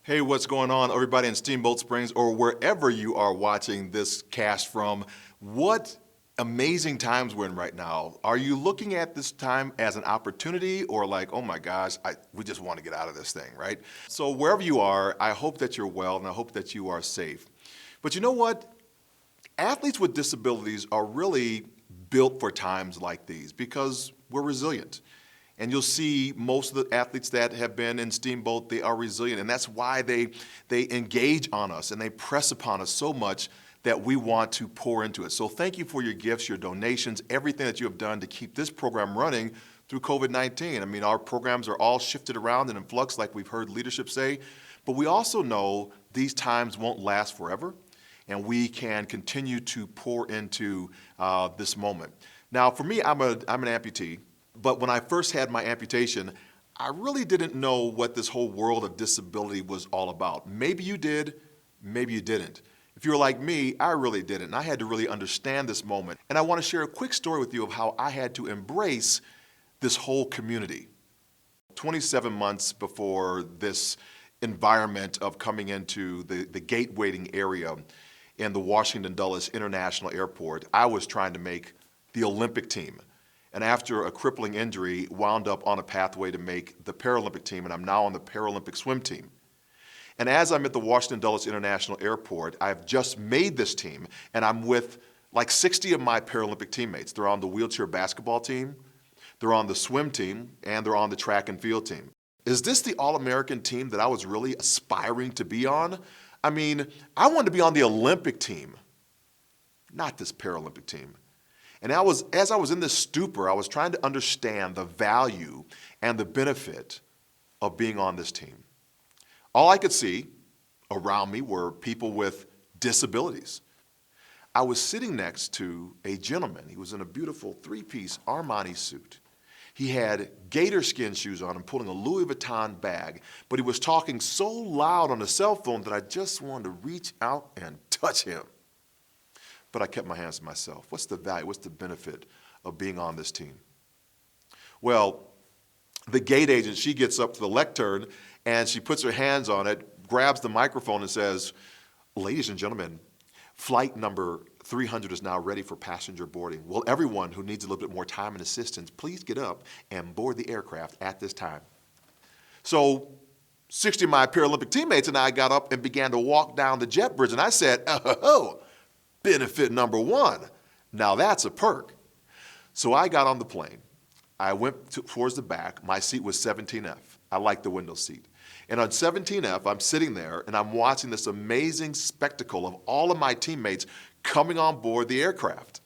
Hey, what's going on, everybody in Steamboat Springs or wherever you are watching this cast from? What amazing times we're in right now. Are you looking at this time as an opportunity or like, oh my gosh, we just want to get out of this thing, right? So wherever you are, I hope that you're well and I hope that you are safe. But you know what? Athletes with disabilities are really built for times like these because we're resilient. And you'll see most of the athletes that have been in Steamboat, they are resilient. And that's why they engage on us and they press upon us so much that we want to pour into it. So thank you for your gifts, your donations, everything that you have done to keep this program running through COVID-19. I mean, our programs are all shifted around and in flux like we've heard leadership say, but we also know these times won't last forever and we can continue to pour into this moment. Now, for me, I'm an amputee. But when I first had my amputation, I really didn't know what this whole world of disability was all about. Maybe you did, maybe you didn't. If you were like me, I really didn't. And I had to really understand this moment. And I want to share a quick story with you of how I had to embrace this whole community. 27 months before this environment of coming into the gate waiting area in the Washington Dulles International Airport, I was trying to make the Olympic team. And after a crippling injury, wound up on a pathway to make the Paralympic team, and I'm now on the Paralympic swim team. And as I'm at the Washington Dulles International Airport, I've just made this team, and I'm with like 60 of my Paralympic teammates. They're on the wheelchair basketball team, they're on the swim team, and they're on the track and field team. Is this the All-American team that I was really aspiring to be on? I mean, I wanted to be on the Olympic team, not this Paralympic team. And as I was in this stupor, I was trying to understand the value and the benefit of being on this team. All I could see around me were people with disabilities. I was sitting next to a gentleman. He was in a beautiful three-piece Armani suit. He had gator skin shoes on and pulling a Louis Vuitton bag, but he was talking so loud on the cell phone that I just wanted to reach out and touch him. But I kept my hands to myself. What's the value? What's the benefit of being on this team? Well, the gate agent, she gets up to the lectern and she puts her hands on it, grabs the microphone and says, "Ladies and gentlemen, flight number 300 is now ready for passenger boarding. Will everyone who needs a little bit more time and assistance please get up and board the aircraft at this time?" So 60 of my Paralympic teammates and I got up and began to walk down the jet bridge and I said, "Oh, benefit number one. Now that's a perk." So I got on the plane. I went towards the back. My seat was 17F. I like the window seat. And on 17F, I'm sitting there and I'm watching this amazing spectacle of all of my teammates coming on board the aircraft.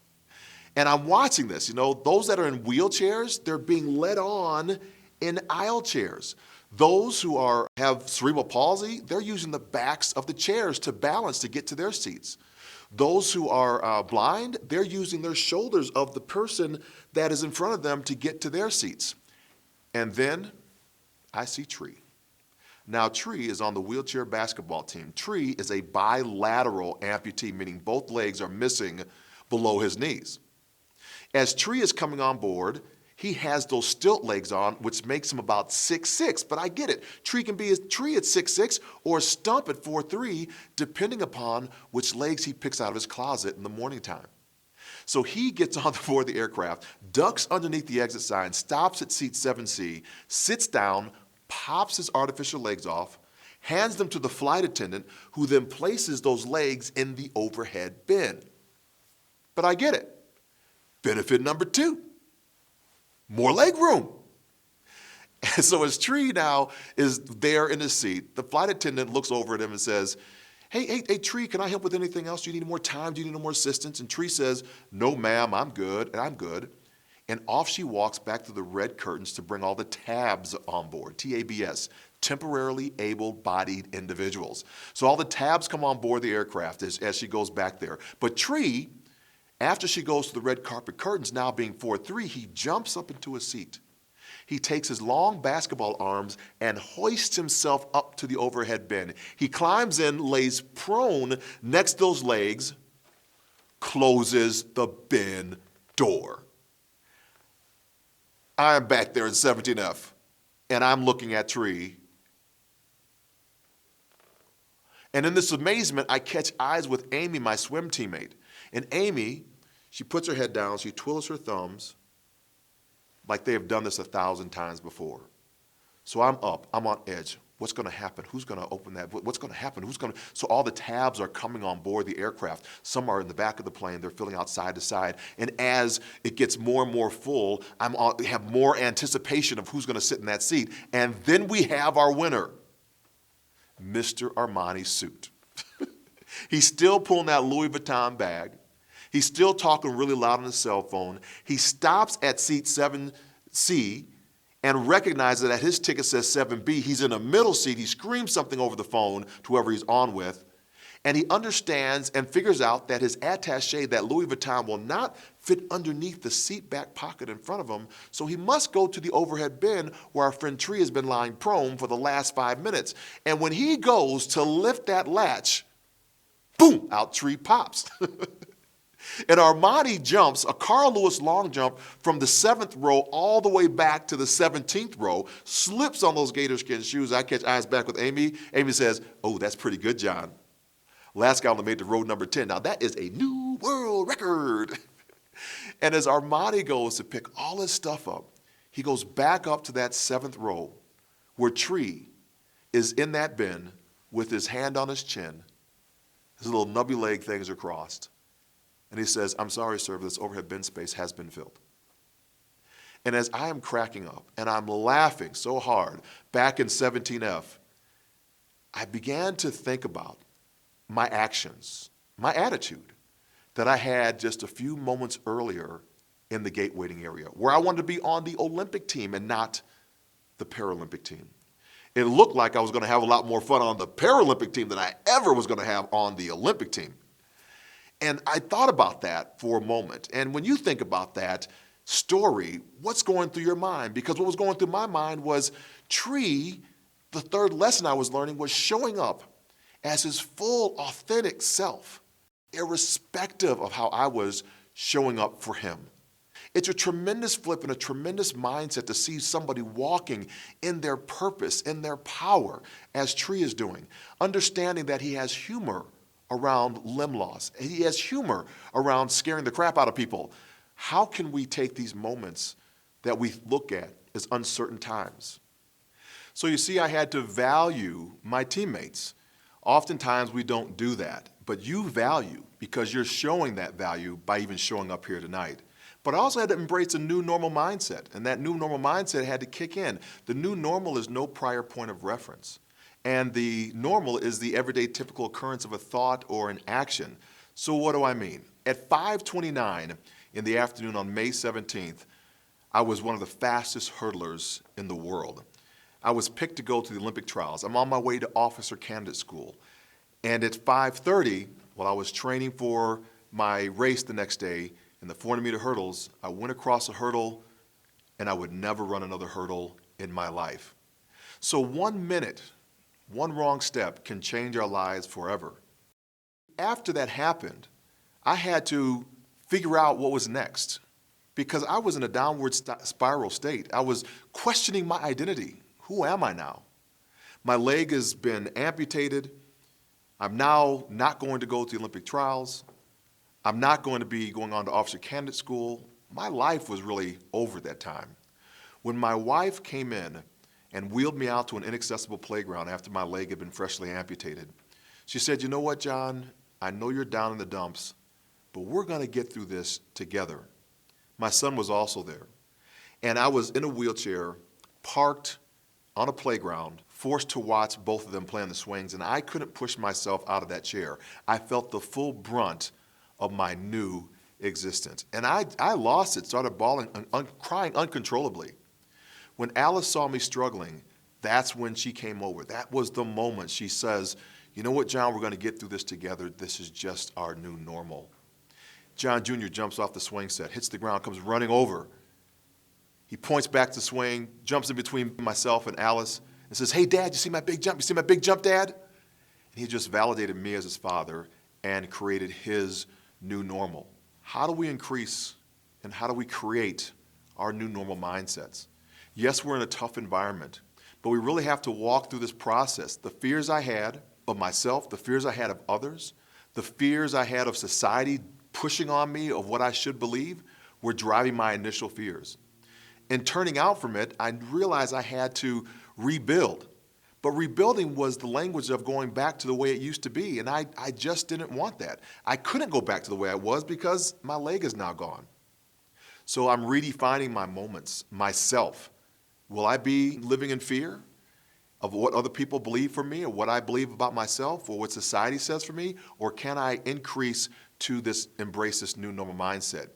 And I'm watching this, those that are in wheelchairs, they're being led on in aisle chairs. Those who have cerebral palsy, they're using the backs of the chairs to balance to get to their seats. Those who are blind, they're using their shoulders of the person that is in front of them to get to their seats. And then I see Tree. Now Tree is on the wheelchair basketball team. Tree is a bilateral amputee, meaning both legs are missing below his knees. As Tree is coming on board, he has those stilt legs on, which makes him about 6'6", but I get it. Tree can be a tree at 6'6" or a stump at 4'3", depending upon which legs he picks out of his closet in the morning time. So he gets on board the aircraft, ducks underneath the exit sign, stops at seat 7C, sits down, pops his artificial legs off, hands them to the flight attendant, who then places those legs in the overhead bin. But I get it. Benefit number two. More leg room. And so as Tree now is there in his seat, the flight attendant looks over at him and says, hey, Tree, can I help with anything else? Do you need more time? Do you need more assistance? And Tree says, "No, ma'am, I'm good, and I'm good." And off she walks back to the red curtains to bring all the tabs on board, TABS, temporarily able-bodied individuals. So all the tabs come on board the aircraft as she goes back there. But Tree, after she goes to the red carpet curtains, now being 4'3", he jumps up into a seat. He takes his long basketball arms and hoists himself up to the overhead bin. He climbs in, lays prone next to those legs, closes the bin door. I am back there in 17F, and I'm looking at Tree, And in this amazement, I catch eyes with Amy, my swim teammate. And Amy, she puts her head down, she twiddles her thumbs like they have done this 1,000 times before. So I'm up, I'm on edge. What's going to happen? Who's going to open that? What's going to happen? So all the tabs are coming on board the aircraft. Some are in the back of the plane. They're filling out side to side. And as it gets more and more full, have more anticipation of who's going to sit in that seat. And then we have our winner, Mr. Armani's suit. He's still pulling that Louis Vuitton bag. He's still talking really loud on his cell phone. He stops at seat 7C and recognizes that his ticket says 7B. He's in a middle seat. He screams something over the phone to whoever he's on with. And he understands and figures out that his attaché, that Louis Vuitton, will not fit underneath the seat back pocket in front of him. So he must go to the overhead bin where our friend Tree has been lying prone for the last 5 minutes. And when he goes to lift that latch, boom, out Tree pops. And Armani jumps a Carl Lewis long jump from the 7th row all the way back to the 17th row, slips on those gator skin shoes. I catch eyes back with Amy. Amy says, "Oh, that's pretty good, John. Last guy only made the row number 10. Now that is a new world record." And as Armani goes to pick all his stuff up, he goes back up to that 7th row where Tree is in that bin with his hand on his chin. His little nubby leg things are crossed. And he says, "I'm sorry, sir, but this overhead bin space has been filled." And as I am cracking up and I'm laughing so hard back in 17F, I began to think about my actions, my attitude that I had just a few moments earlier in the gate waiting area, where I wanted to be on the Olympic team and not the Paralympic team. It looked like I was going to have a lot more fun on the Paralympic team than I ever was going to have on the Olympic team. And I thought about that for a moment. And when you think about that story, what's going through your mind? Because what was going through my mind was Tree, the third lesson I was learning, was showing up as his full, authentic self, irrespective of how I was showing up for him. It's a tremendous flip and a tremendous mindset to see somebody walking in their purpose, in their power, as Tree is doing, understanding that he has humor around limb loss. He has humor around scaring the crap out of people. How can we take these moments that we look at as uncertain times? So you see, I had to value my teammates. Oftentimes we don't do that, but you value because you're showing that value by even showing up here tonight. But I also had to embrace a new normal mindset, and that new normal mindset had to kick in. The new normal is no prior point of reference. And the normal is the everyday typical occurrence of a thought or an action. So what do I mean? At 5:29 in the afternoon on May 17th, I was one of the fastest hurdlers in the world. I was picked to go to the Olympic trials. I'm on my way to officer candidate school. And at 5:30, while I was training for my race the next day in the 400-meter hurdles, I went across a hurdle, and I would never run another hurdle in my life. So 1 minute, one wrong step can change our lives forever. After that happened, I had to figure out what was next because I was in a downward spiral state. I was questioning my identity. Who am I now? My leg has been amputated. I'm now not going to go to the Olympic trials. I'm not going to be going on to officer candidate school. My life was really over that time. When my wife came in and wheeled me out to an inaccessible playground after my leg had been freshly amputated, she said, "You know what, John? I know you're down in the dumps, but we're going to get through this together." My son was also there. And I was in a wheelchair, parked on a playground, forced to watch both of them play on the swings, and I couldn't push myself out of that chair. I felt the full brunt of my new existence. And I lost it, started bawling, crying uncontrollably. When Alice saw me struggling, that's when she came over. That was the moment she says, "You know what, John, we're going to get through this together. This is just our new normal." John Jr. jumps off the swing set, hits the ground, comes running over. He points back to the swing, jumps in between myself and Alice, and says, "Hey, Dad, you see my big jump? You see my big jump, Dad?" And he just validated me as his father and created his new normal. How do we increase and how do we create our new normal mindsets? Yes, we're in a tough environment, but we really have to walk through this process. The fears I had of myself, the fears I had of others, the fears I had of society pushing on me of what I should believe were driving my initial fears. And turning out from it, I realized I had to rebuild. But rebuilding was the language of going back to the way it used to be, and I just didn't want that. I couldn't go back to the way I was because my leg is now gone. So I'm redefining my moments, myself. Will I be living in fear of what other people believe for me or what I believe about myself or what society says for me? Or can I increase to embrace this new normal mindset?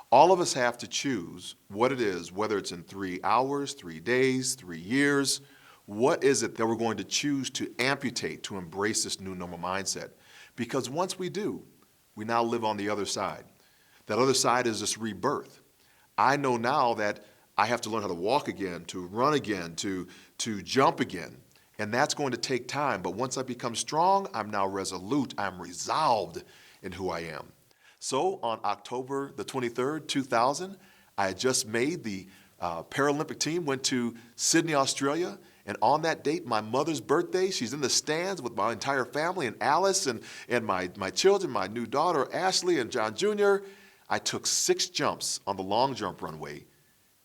All of us have to choose what it is, whether it's in 3 hours, 3 days, 3 years. What is it that we're going to choose to amputate to embrace this new normal mindset? Because once we do, we now live on the other side. That other side is this rebirth. I know now that I have to learn how to walk again, to run again, to jump again. And that's going to take time. But once I become strong, I'm now resolute. I'm resolved in who I am. So on October the 23rd, 2000, I had just made the Paralympic team, went to Sydney, Australia. And on that date, my mother's birthday, she's in the stands with my entire family and Alice and my children, my new daughter, Ashley and John Jr. I took 6 jumps on the long jump runway,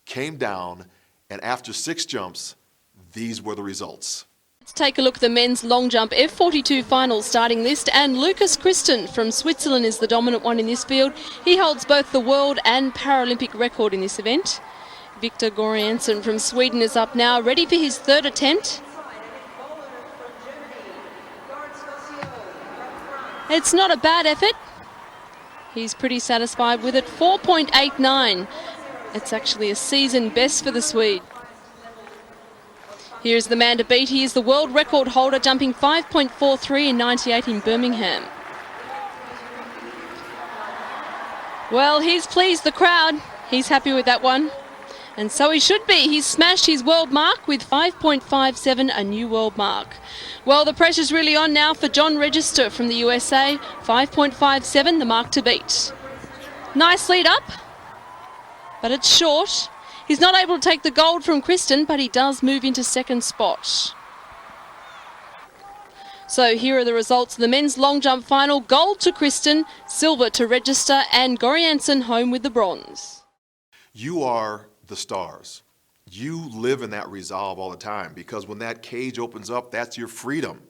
came down, and after 6 jumps, these were the results. Let's take a look at the men's long jump F42 final starting list, and Lucas Christen from Switzerland is the dominant one in this field. He holds both the world and Paralympic record in this event. Victor Goriansen from Sweden is up now, ready for his 3rd attempt. It's not a bad effort. He's pretty satisfied with it. 4.89. It's actually a season best for the Swede. Here's the man to beat. He is the world record holder, jumping 5.43 in 98 in Birmingham. Well, he's pleased the crowd. He's happy with that one. And so he should be. He's smashed his world mark with 5.57, a new world mark. Well, the pressure's really on now for John Register from the USA. 5.57, the mark to beat. Nice lead up, but it's short. He's not able to take the gold from Christen, but he does move into 2nd spot. So here are the results of the men's long jump final. Gold to Christen, silver to Register, and Goriansen home with the bronze. You are the stars. You live in that resolve all the time, because when that cage opens up, that's your freedom.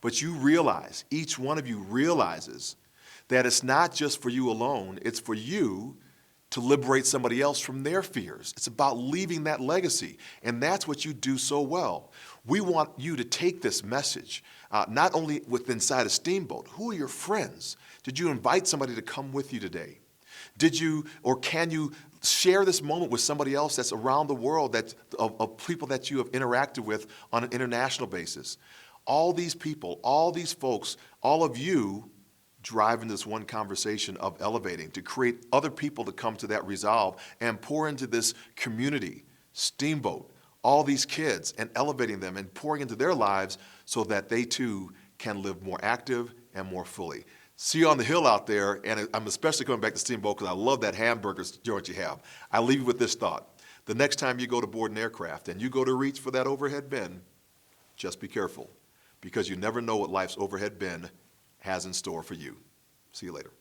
But you realize, each one of you realizes that it's not just for you alone, it's for you to liberate somebody else from their fears. It's about leaving that legacy, and that's what you do so well. We want you to take this message, not only inside a Steamboat. Who are your friends? Did you invite somebody to come with you today? Did you, or can you share this moment with somebody else that's around the world, of people that you have interacted with on an international basis? All these people, all these folks, all of you driving this one conversation of elevating to create other people to come to that resolve and pour into this community, Steamboat, all these kids, and elevating them and pouring into their lives so that they too can live more active and more fully. See you on the hill out there, and I'm especially coming back to Steamboat because I love that hamburger joint you have. I leave you with this thought. The next time you go to board an aircraft and you go to reach for that overhead bin, just be careful, because you never know what life's overhead bin has in store for you. See you later.